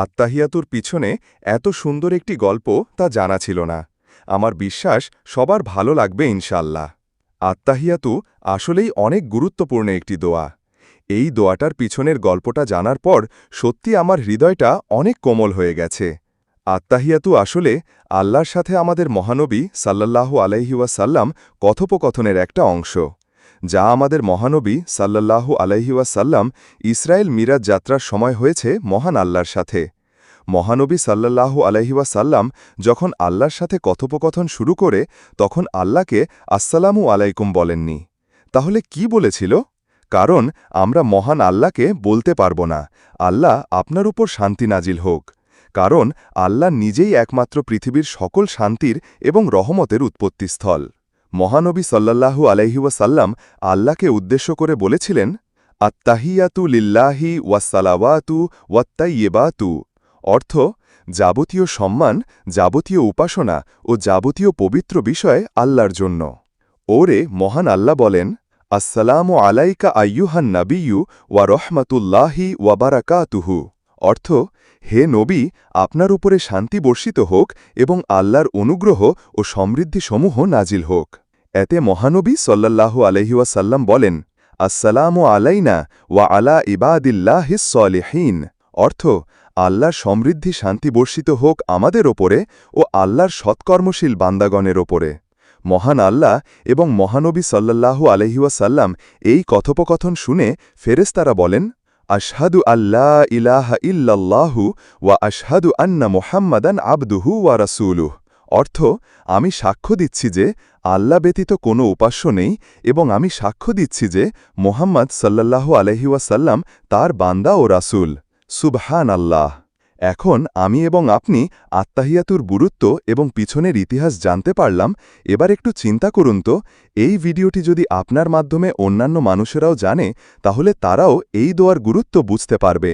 আত্তাহিয়াতুর পিছনে এত সুন্দর একটি গল্প তা জানা ছিল না। আমার বিশ্বাস সবার ভালো লাগবে ইনশাল্লাহ। আত্তাহিয়াতু আসলেই অনেক গুরুত্বপূর্ণ একটি দোয়া। এই দোয়াটার পিছনের গল্পটা জানার পর সত্যি আমার হৃদয়টা অনেক কোমল হয়ে গেছে। আত্তাহিয়াতু আসলে আল্লাহর সাথে আমাদের মহানবী সাল্লাল্লাহু আলাইহি ওয়াসাল্লাম কথোপকথনের একটা অংশ, যা আমাদের মহানবী সাল্লাল্লাহু আলাইহি ওয়াসাল্লাম ইসরায়েল মিরাজ যাত্রার সময় হয়েছে মহান আল্লাহর সাথে। মহানবী সাল্লাল্লাহু আলাইহি ওয়াসাল্লাম যখন আল্লাহর সাথে কথোপকথন শুরু করে তখন আল্লাহকে আসসালামু আলাইকুম বলেননি। তাহলে কি বলেছিল? কারণ আমরা মহান আল্লাহকে বলতে পারব না, আল্লাহ আপনার উপর শান্তি নাজিল হোক। কারণ আল্লাহ নিজেই একমাত্র পৃথিবীর সকল শান্তির এবং রহমতের উৎপত্তিস্থল। মহানবী সাল্লাল্লাহু আলাইহি ওয়াসাল্লাম আল্লাহকে উদ্দেশ্য করে বলেছিলেন, আত্তাহিয়াতু লিল্লাহি ওয়াসসালাওয়াতু ওয়াত্তাইয়্যিবাতু, অর্থ যাবতীয় সম্মান, যাবতীয় উপাসনা ও যাবতীয় পবিত্র বিষয় আল্লাহর জন্য। ওরে মহান আল্লাহ বলেন, আসসালামু আলাইকা আইয়ুহান নাবিয়্যু ওয়া রহমাতুল্লাহি ওয়া বারাকাতুহু, অর্থ হে নবী, আপনার উপরে শান্তি বর্ষিত হোক এবং আল্লাহর অনুগ্রহ ও সমৃদ্ধিসমূহ নাজিল হোক। এতে মহানবী সাল্লাল্লাহু আলাইহি ওয়াসাল্লাম বলেন, আসসালামু আলাইনা ওয়া আলা ইবাদিল্লাহিস সলিহিন, অর্থ আল্লাহর সমৃদ্ধি শান্তি বর্ষিত হোক আমাদের ওপরে ও আল্লাহর সৎকর্মশীল বান্দাগণের ওপরে। মহান আল্লাহ এবং মহানবী সাল্লাল্লাহু আলাইহি ওয়াসাল্লাম এই কথোপকথন শুনে ফেরেশতারা বলেন, আশহাদু আল্লা ইলাহা ইল্লাল্লাহু ওয়া আশহাদু আন্না মুহাম্মাদান আবদুহু ওয়া রাসূলুহু, অর্থ আমি সাক্ষ্য দিচ্ছি যে আল্লাহ ব্যতীত কোনো উপাস্য নেই এবং আমি সাক্ষ্য দিচ্ছি যে মুহাম্মদ সাল্লাল্লাহু আলাইহি ওয়াসাল্লাম তার বান্দা ও রাসূল। সুবহান আল্লাহ। এখন আমি এবং আপনি আত্তাহিয়াতুর গুরুত্ব এবং পিছনের ইতিহাস জানতে পারলাম। এবার একটু চিন্তা করুন তো, এই ভিডিওটি যদি আপনার মাধ্যমে অন্যান্য মানুষেরাও জানে, তাহলে তারাও এই দোয়ার গুরুত্ব বুঝতে পারবে।